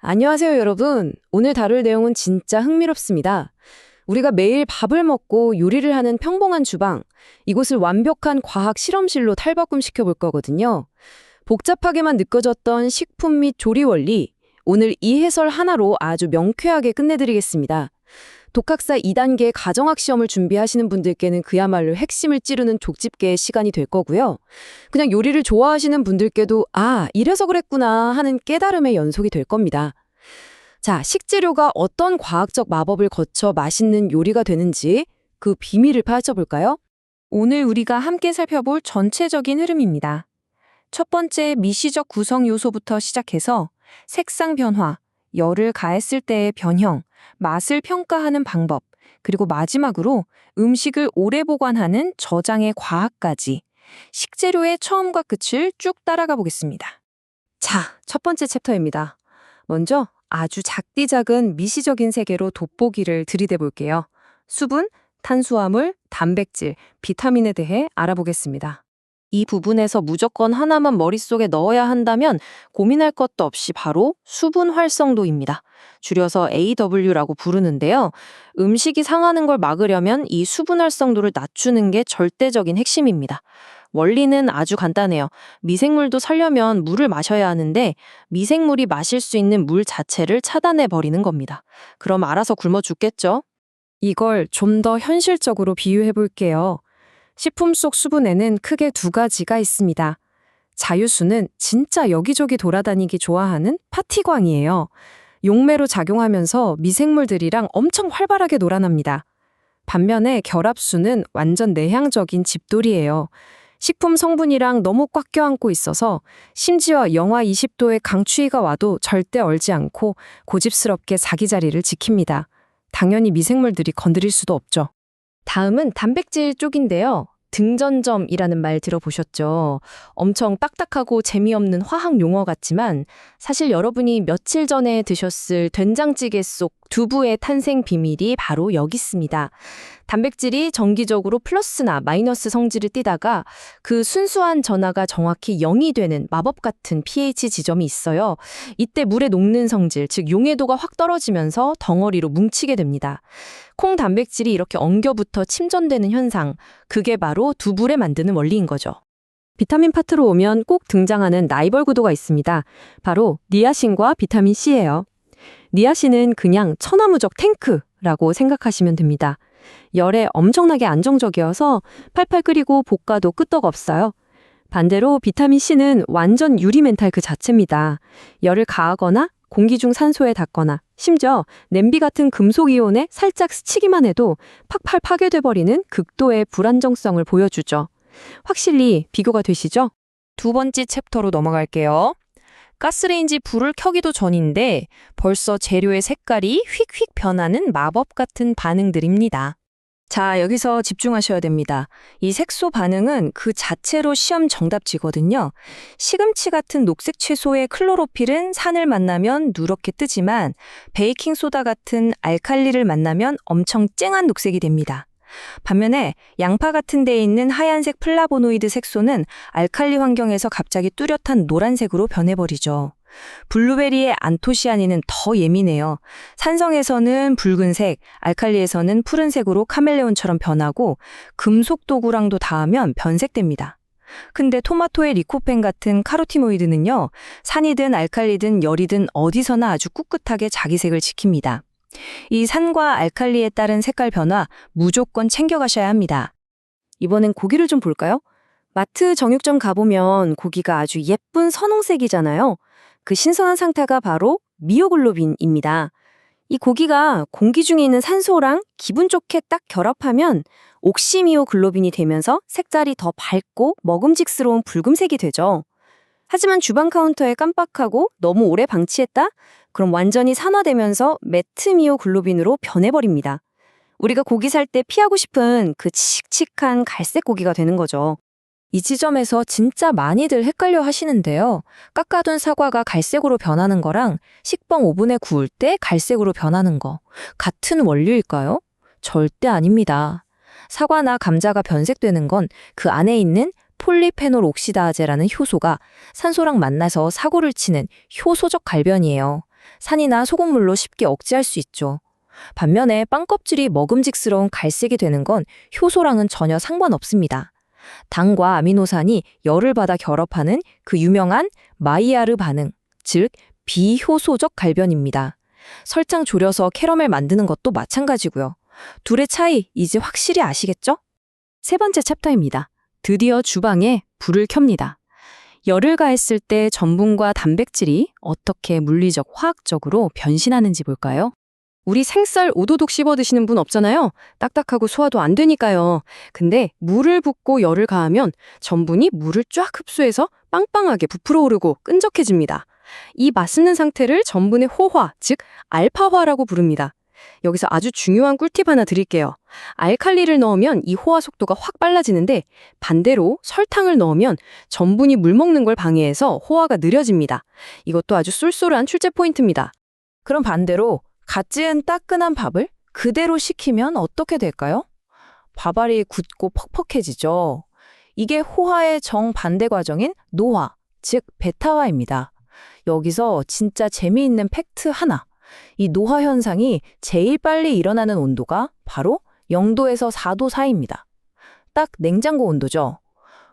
안녕하세요, 여러분. 오늘 다룰 내용은 진짜 흥미롭습니다. 우리가 매일 밥을 먹고 요리를 하는 평범한 주방, 이곳을 완벽한 과학 실험실로 탈바꿈시켜 볼 거거든요. 복잡하게만 느껴졌던 식품 및 조리 원리, 오늘 이 해설 하나로 아주 명쾌하게 끝내드리겠습니다. 독학사 2단계 가정학 시험을 준비하시는 분들께는 그야말로 핵심을 찌르는 족집게의 시간이 될 거고요. 그냥 요리를 좋아하시는 분들께도 이래서 그랬구나 하는 깨달음의 연속이 될 겁니다. 자, 식재료가 어떤 과학적 마법을 거쳐 맛있는 요리가 되는지 그 비밀을 파헤쳐볼까요? 오늘 우리가 함께 살펴볼 전체적인 흐름입니다. 첫 번째 미시적 구성 요소부터 시작해서 색상 변화, 열을 가했을 때의 변형, 맛을 평가하는 방법, 그리고 마지막으로 음식을 오래 보관하는 저장의 과학까지 식재료의 처음과 끝을 쭉 따라가 보겠습니다. 자, 첫 번째 챕터입니다. 먼저 아주 작디 작은 미시적인 세계로 돋보기를 들이대 볼게요. 수분, 탄수화물, 단백질, 비타민에 대해 알아보겠습니다. 이 부분에서 무조건 하나만 머릿속에 넣어야 한다면 고민할 것도 없이 바로 수분 활성도입니다. 줄여서 AW라고 부르는데요. 음식이 상하는 걸 막으려면 이 수분 활성도를 낮추는 게 절대적인 핵심입니다. 원리는 아주 간단해요. 미생물도 살려면 물을 마셔야 하는데 미생물이 마실 수 있는 물 자체를 차단해 버리는 겁니다. 그럼 알아서 굶어 죽겠죠? 이걸 좀 더 현실적으로 비유해 볼게요. 식품 속 수분에는 크게 두 가지가 있습니다. 자유수는 진짜 여기저기 돌아다니기 좋아하는 파티광이에요. 용매로 작용하면서 미생물들이랑 엄청 활발하게 놀아납니다. 반면에 결합수는 완전 내향적인 집돌이에요. 식품 성분이랑 너무 꽉 껴안고 있어서 심지어 영하 20도의 강추위가 와도 절대 얼지 않고 고집스럽게 자기 자리를 지킵니다. 당연히 미생물들이 건드릴 수도 없죠. 다음은 단백질 쪽인데요. 등전점이라는 말 들어보셨죠? 엄청 딱딱하고 재미없는 화학 용어 같지만 사실 여러분이 며칠 전에 드셨을 된장찌개 속 두부의 탄생 비밀이 바로 여기 있습니다. 단백질이 정기적으로 플러스나 마이너스 성질을 띠다가 그 순수한 전하가 정확히 0이 되는 마법 같은 pH 지점이 있어요. 이때 물에 녹는 성질, 즉 용해도가 확 떨어지면서 덩어리로 뭉치게 됩니다. 콩 단백질이 이렇게 엉겨붙어 침전되는 현상, 그게 바로 두부를 만드는 원리인 거죠. 비타민 파트로 오면 꼭 등장하는 라이벌 구도가 있습니다. 바로 니아신과 비타민 C예요. 니아신은 그냥 천하무적 탱크라고 생각하시면 됩니다. 열에 엄청나게 안정적이어서 팔팔 끓이고 볶아도 끄떡없어요. 반대로 비타민 C는 완전 유리멘탈 그 자체입니다. 열을 가하거나 공기 중 산소에 닿거나 심지어 냄비 같은 금속 이온에 살짝 스치기만 해도 팍팍 파괴돼버리는 극도의 불안정성을 보여주죠. 확실히 비교가 되시죠? 두 번째 챕터로 넘어갈게요. 가스레인지 불을 켜기도 전인데 벌써 재료의 색깔이 휙휙 변하는 마법 같은 반응들입니다. 자, 여기서 집중하셔야 됩니다. 이 색소 반응은 그 자체로 시험 정답지거든요. 시금치 같은 녹색 채소의 클로로필은 산을 만나면 누렇게 뜨지만 베이킹소다 같은 알칼리를 만나면 엄청 쨍한 녹색이 됩니다. 반면에 양파 같은 데에 있는 하얀색 플라보노이드 색소는 알칼리 환경에서 갑자기 뚜렷한 노란색으로 변해버리죠. 블루베리의 안토시아닌은 더 예민해요. 산성에서는 붉은색, 알칼리에서는 푸른색으로 카멜레온처럼 변하고 금속 도구랑도 닿으면 변색됩니다. 근데 토마토의 리코펜 같은 카로티노이드는요, 산이든 알칼리든 열이든 어디서나 아주 꿋꿋하게 자기 색을 지킵니다. 이 산과 알칼리에 따른 색깔 변화 무조건 챙겨가셔야 합니다. 이번엔 고기를 좀 볼까요? 마트 정육점 가보면 고기가 아주 예쁜 선홍색이잖아요. 그 신선한 상태가 바로 미오글로빈입니다. 이 고기가 공기 중에 있는 산소랑 기분 좋게 딱 결합하면 옥시미오글로빈이 되면서 색깔이 더 밝고 먹음직스러운 붉은색이 되죠. 하지만 주방 카운터에 깜빡하고 너무 오래 방치했다? 그럼 완전히 산화되면서 매트미오글로빈으로 변해버립니다. 우리가 고기 살 때 피하고 싶은 그 칙칙한 갈색 고기가 되는 거죠. 이 지점에서 진짜 많이들 헷갈려 하시는데요. 깎아둔 사과가 갈색으로 변하는 거랑 식빵 오븐에 구울 때 갈색으로 변하는 거 같은 원리일까요? 절대 아닙니다. 사과나 감자가 변색되는 건 그 안에 있는 폴리페놀 옥시다제라는 효소가 산소랑 만나서 사고를 치는 효소적 갈변이에요. 산이나 소금물로 쉽게 억제할 수 있죠. 반면에 빵 껍질이 먹음직스러운 갈색이 되는 건 효소랑은 전혀 상관없습니다. 당과 아미노산이 열을 받아 결합하는 그 유명한 마이야르 반응, 즉 비효소적 갈변입니다. 설탕 졸여서 캐러멜 만드는 것도 마찬가지고요. 둘의 차이 이제 확실히 아시겠죠? 세 번째 챕터입니다. 드디어 주방에 불을 켭니다. 열을 가했을 때 전분과 단백질이 어떻게 물리적, 화학적으로 변신하는지 볼까요? 우리 생쌀 오도독 씹어 드시는 분 없잖아요. 딱딱하고 소화도 안 되니까요. 근데 물을 붓고 열을 가하면 전분이 물을 쫙 흡수해서 빵빵하게 부풀어 오르고 끈적해집니다. 이 맛있는 상태를 전분의 호화, 즉 알파화라고 부릅니다. 여기서 아주 중요한 꿀팁 하나 드릴게요. 알칼리를 넣으면 이 호화 속도가 확 빨라지는데 반대로 설탕을 넣으면 전분이 물 먹는 걸 방해해서 호화가 느려집니다. 이것도 아주 쏠쏠한 출제 포인트입니다. 그럼 반대로 갓 지은 따끈한 밥을 그대로 식히면 어떻게 될까요? 밥알이 굳고 퍽퍽해지죠. 이게 호화의 정반대 과정인 노화, 즉 베타화입니다. 여기서 진짜 재미있는 팩트 하나. 이 노화 현상이 제일 빨리 일어나는 온도가 바로 0도에서 4도 사이입니다. 딱 냉장고 온도죠.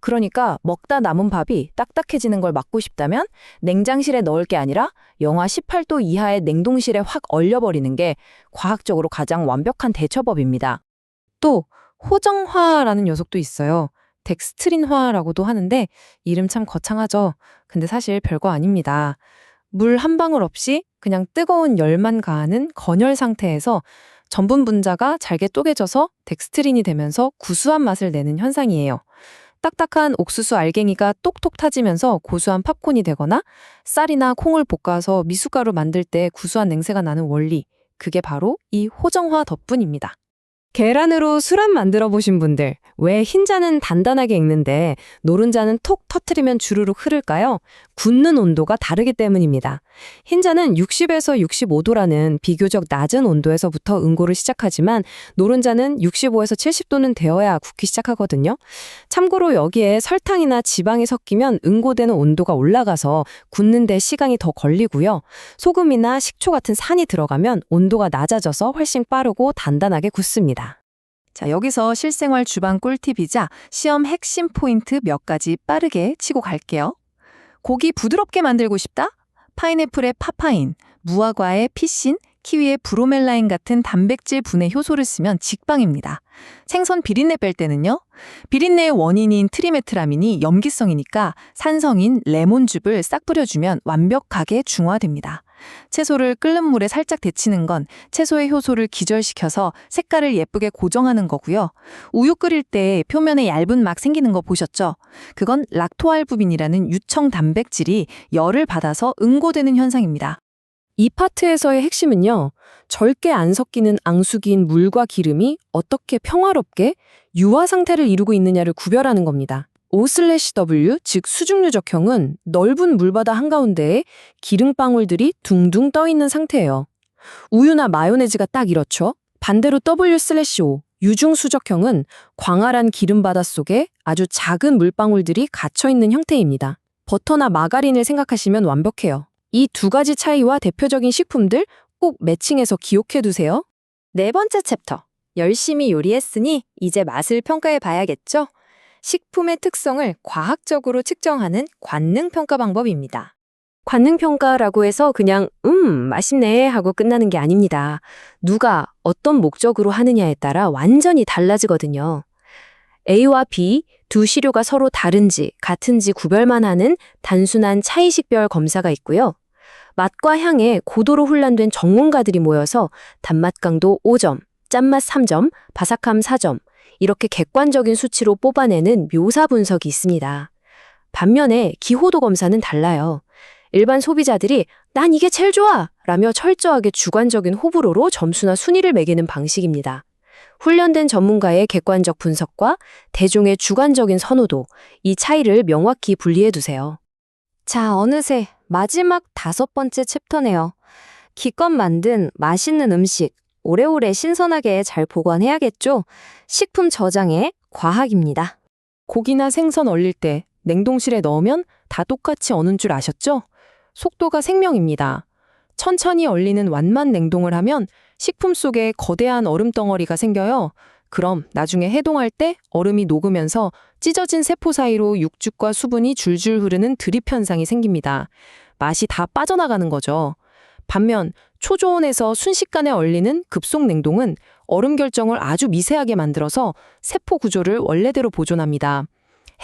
그러니까 먹다 남은 밥이 딱딱해지는 걸 막고 싶다면 냉장실에 넣을 게 아니라 영하 18도 이하의 냉동실에 확 얼려버리는 게 과학적으로 가장 완벽한 대처법입니다. 또 호정화라는 녀석도 있어요. 덱스트린화라고도 하는데 이름 참 거창하죠. 근데 사실 별거 아닙니다. 물 한 방울 없이 그냥 뜨거운 열만 가하는 건열 상태에서 전분 분자가 잘게 쪼개져서 덱스트린이 되면서 구수한 맛을 내는 현상이에요. 딱딱한 옥수수 알갱이가 똑똑 타지면서 고소한 팝콘이 되거나 쌀이나 콩을 볶아서 미숫가루 만들 때 구수한 냄새가 나는 원리, 그게 바로 이 호정화 덕분입니다. 계란으로 수란 만들어 보신 분들, 왜 흰자는 단단하게 익는데 노른자는 톡 터트리면 주르륵 흐를까요? 굳는 온도가 다르기 때문입니다. 흰자는 60에서 65도라는 비교적 낮은 온도에서부터 응고를 시작하지만 노른자는 65에서 70도는 되어야 굳기 시작하거든요. 참고로 여기에 설탕이나 지방이 섞이면 응고되는 온도가 올라가서 굳는 데 시간이 더 걸리고요. 소금이나 식초 같은 산이 들어가면 온도가 낮아져서 훨씬 빠르고 단단하게 굳습니다. 자, 여기서 실생활 주방 꿀팁이자 시험 핵심 포인트 몇 가지 빠르게 치고 갈게요. 고기 부드럽게 만들고 싶다? 파인애플의 파파인, 무화과의 피신, 키위의 브로멜라인 같은 단백질 분해 효소를 쓰면 직방입니다. 생선 비린내 뺄 때는요. 비린내의 원인인 트리메트라민이 염기성이니까 산성인 레몬즙을 싹 뿌려주면 완벽하게 중화됩니다. 채소를 끓는 물에 살짝 데치는 건 채소의 효소를 기절시켜서 색깔을 예쁘게 고정하는 거고요. 우유 끓일 때 표면에 얇은 막 생기는 거 보셨죠? 그건 락토알부민이라는 유청 단백질이 열을 받아서 응고되는 현상입니다. 이 파트에서의 핵심은요. 절개 안 섞이는 앙숙인 물과 기름이 어떻게 평화롭게 유화 상태를 이루고 있느냐를 구별하는 겁니다. O/W, 즉 수중류적형은 넓은 물바다 한가운데에 기름방울들이 둥둥 떠있는 상태예요. 우유나 마요네즈가 딱 이렇죠. 반대로 W/O, 유중수적형은 광활한 기름바다 속에 아주 작은 물방울들이 갇혀있는 형태입니다. 버터나 마가린을 생각하시면 완벽해요. 이 두 가지 차이와 대표적인 식품들 꼭 매칭해서 기억해 두세요. 네 번째 챕터. 열심히 요리했으니 이제 맛을 평가해 봐야겠죠? 식품의 특성을 과학적으로 측정하는 관능평가 방법입니다. 관능평가라고 해서 그냥 맛있네 하고 끝나는 게 아닙니다. 누가 어떤 목적으로 하느냐에 따라 완전히 달라지거든요. A와 B, 두 시료가 서로 다른지 같은지 구별만 하는 단순한 차이식별 검사가 있고요. 맛과 향에 고도로 훈련된 전문가들이 모여서 단맛 강도 5점, 짠맛 3점, 바삭함 4점, 이렇게 객관적인 수치로 뽑아내는 묘사 분석이 있습니다. 반면에 기호도 검사는 달라요. 일반 소비자들이 난 이게 제일 좋아! 라며 철저하게 주관적인 호불호로 점수나 순위를 매기는 방식입니다. 훈련된 전문가의 객관적 분석과 대중의 주관적인 선호도, 이 차이를 명확히 분리해 두세요. 자, 어느새 마지막 5번째 챕터네요. 기껏 만든 맛있는 음식, 오래오래 신선하게 잘 보관해야겠죠? 식품 저장의 과학입니다. 고기나 생선 얼릴 때 냉동실에 넣으면 다 똑같이 어는 줄 아셨죠? 속도가 생명입니다. 천천히 얼리는 완만 냉동을 하면 식품 속에 거대한 얼음 덩어리가 생겨요. 그럼 나중에 해동할 때 얼음이 녹으면서 찢어진 세포 사이로 육즙과 수분이 줄줄 흐르는 드립 현상이 생깁니다. 맛이 다 빠져나가는 거죠. 반면 초저온에서 순식간에 얼리는 급속 냉동은 얼음 결정을 아주 미세하게 만들어서 세포 구조를 원래대로 보존합니다.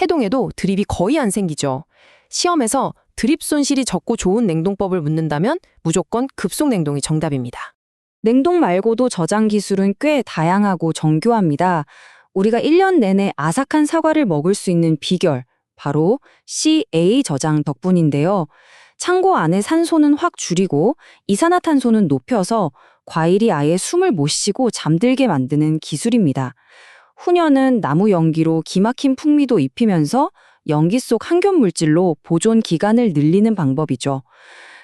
해동에도 드립이 거의 안 생기죠. 시험에서 드립 손실이 적고 좋은 냉동법을 묻는다면 무조건 급속 냉동이 정답입니다. 냉동 말고도 저장 기술은 꽤 다양하고 정교합니다. 우리가 1년 내내 아삭한 사과를 먹을 수 있는 비결, 바로 CA 저장 덕분인데요. 창고 안에 산소는 확 줄이고 이산화탄소는 높여서 과일이 아예 숨을 못 쉬고 잠들게 만드는 기술입니다. 훈연은 나무 연기로 기막힌 풍미도 입히면서 연기 속 항균 물질로 보존 기간을 늘리는 방법이죠.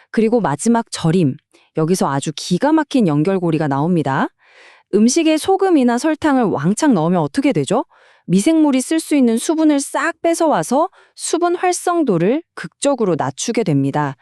그리고 마지막 절임. 여기서 아주 기가 막힌 연결고리가 나옵니다. 음식에 소금이나 설탕을 왕창 넣으면 어떻게 되죠? 미생물이 쓸 수 있는 수분을 싹 뺏어와서 수분 활성도를 극적으로 낮추게 됩니다.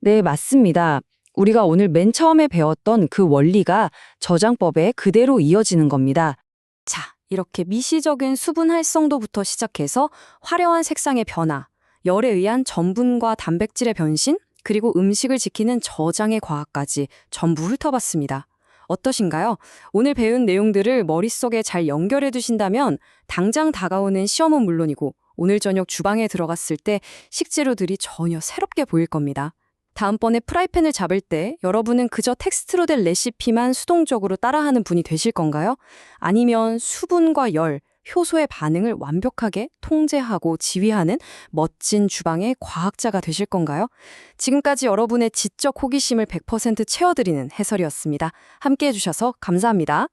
네, 맞습니다. 우리가 오늘 맨 처음에 배웠던 그 원리가 저장법에 그대로 이어지는 겁니다. 자, 이렇게 미시적인 수분 활성도부터 시작해서 화려한 색상의 변화, 열에 의한 전분과 단백질의 변신, 그리고 음식을 지키는 저장의 과학까지 전부 훑어봤습니다. 어떠신가요? 오늘 배운 내용들을 머릿속에 잘 연결해 두신다면 당장 다가오는 시험은 물론이고 오늘 저녁 주방에 들어갔을 때 식재료들이 전혀 새롭게 보일 겁니다. 다음번에 프라이팬을 잡을 때 여러분은 그저 텍스트로 된 레시피만 수동적으로 따라하는 분이 되실 건가요? 아니면 수분과 열, 효소의 반응을 완벽하게 통제하고 지휘하는 멋진 주방의 과학자가 되실 건가요? 지금까지 여러분의 지적 호기심을 100% 채워드리는 해설이었습니다. 함께 해주셔서 감사합니다.